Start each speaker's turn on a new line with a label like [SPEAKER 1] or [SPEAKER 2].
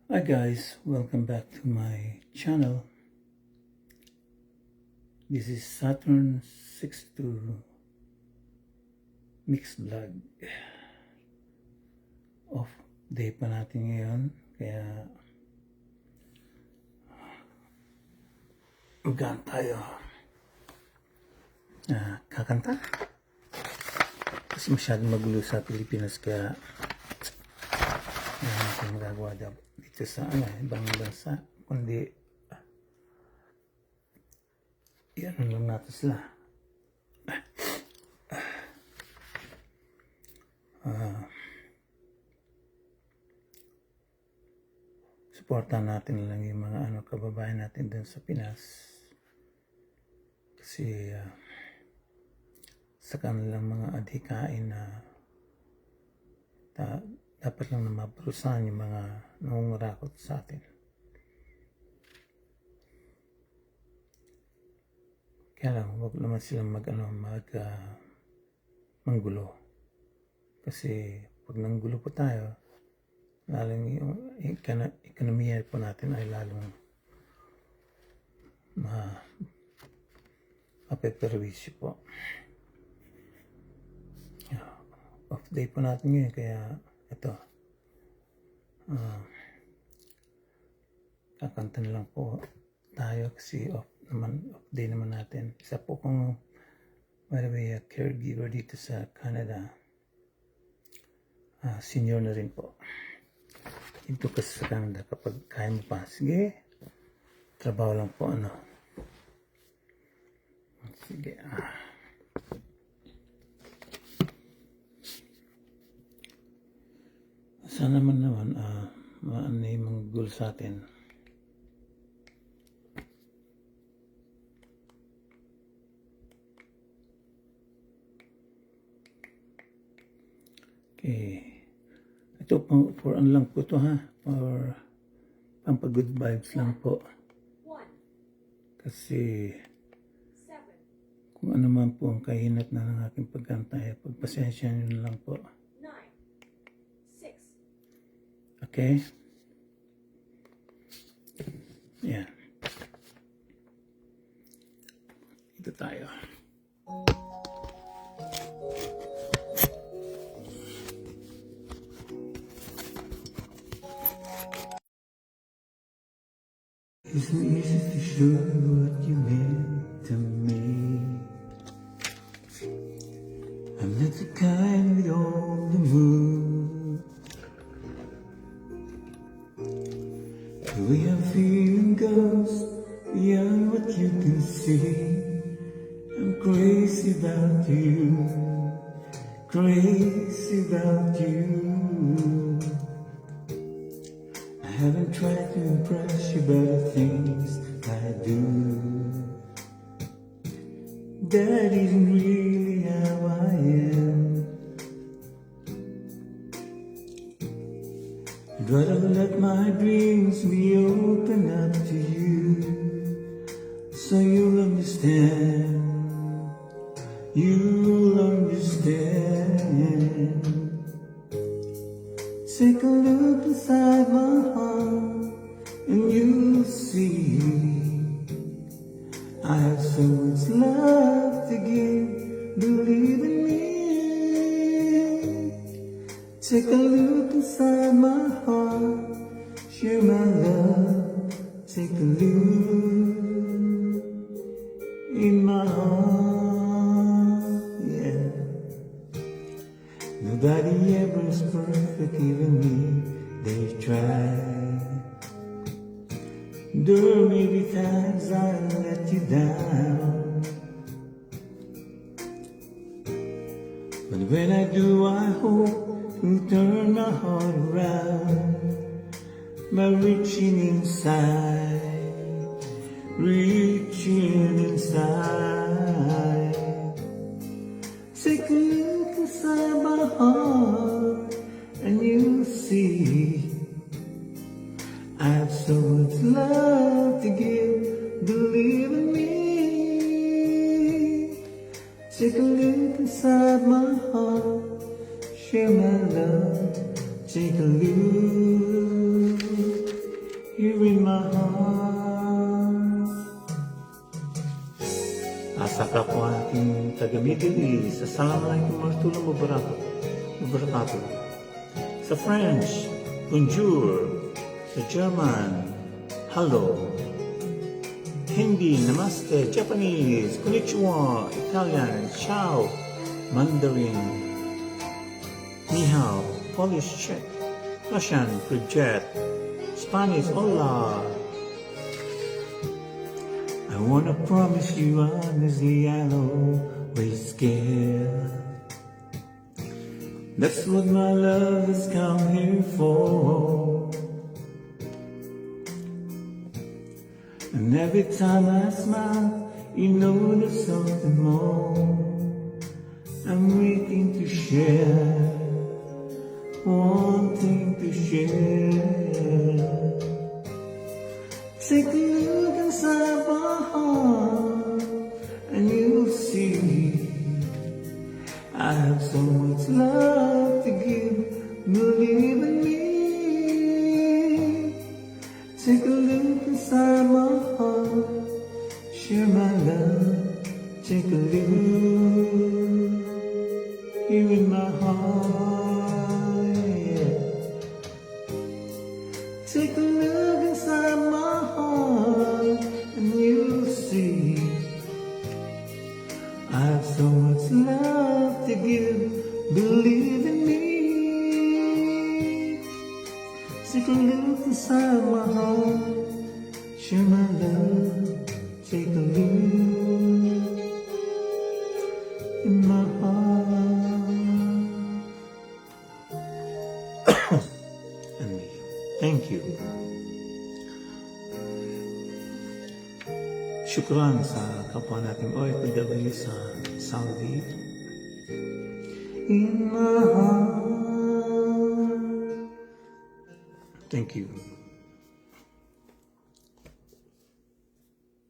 [SPEAKER 1] Hi guys, welcome back to my channel. This is Saturn 62 Mix Vlog. Off day pa natin ngayon, kaya magaan tayo. Kakanta kasi masyadong magulo sa Pilipinas, kaya natin magagawa dito sa ibang bansa, kundi yan lang natin sila. Supportan natin lang yung mga kababayan natin dun sa Pinas, kasi sa kanilang mga adhikain na dapat lang na maparusahan yung mga nangungurakot sa atin. Kaya lang, huwag naman silang manggulo. Kasi pag nanggulo po tayo, lalong yung ekonomiya po natin ay lalong mapeperwisyo po. Off day po natin ngayon, kaya ito, kakanta na lang po tayo kasi off day naman natin. Isa po kong, by the way, caregiver dito sa Canada. Senior na rin po. Dito kasi sa Canada, kapag kaya mo pa, sige, trabaho lang po, sige, sana naman may mga goal sa atin. Okay. Ito for lang po ito, for pampag-good vibes lang po. Kasi kung ano man po ang kahinat na ng aking pagkanta, pagpasensya nyo lang po. Okay? Yan. Ito tayo. It's easy to show what you meant to me. I'm not the kind with all the moon. The way I'm feeling goes beyond what you can see. I'm crazy about you, crazy about you. I haven't tried to impress you by the things I do. That isn't really how I am. I'd rather let my dreams be open up to you, so you'll understand, you'll understand. Take a look inside my heart and you'll see I have so much love to give, believe in me. Take a look inside my heart, share my love. Take a look in my heart, yeah. Nobody ever is perfect, even me, they try. There may be times I let you down, but when I do, I hope to turn my heart around by reaching inside, reaching inside. Take a look inside my heart and you'll see I have so much love to give, believe in me. Take a look inside my heart, share my love. Take a look here in my heart. Sa kapwa ating taga-Middle East, Assalamualaikum warahmatullahi wabarakatuh. Sa French, bonjour. Sa German, hello. Hindi, namaste. Japanese, konnichiwa. Italian, ciao. Mandarin, ni hao. Polish, Czech. Russian, privet. Spanish, hola. I wanna promise you honestly I'll always care. That's what my love has come here for. And every time I smile, you know there's something more. I'm waiting to share, wanting to share. Take a look inside my heart, and you'll see I have so much love to give. Believe in me. Take a look inside my heart, share my love. Take a look here in my heart. Yeah. Take a look inside my heart, and you'll see I have so much love to give. Believe in me. Take a look inside my heart, share my love. Take a look in my heart. And me. Thank you. Shukran sa kapwa nating OFW sa Saudi. In my heart. Thank you.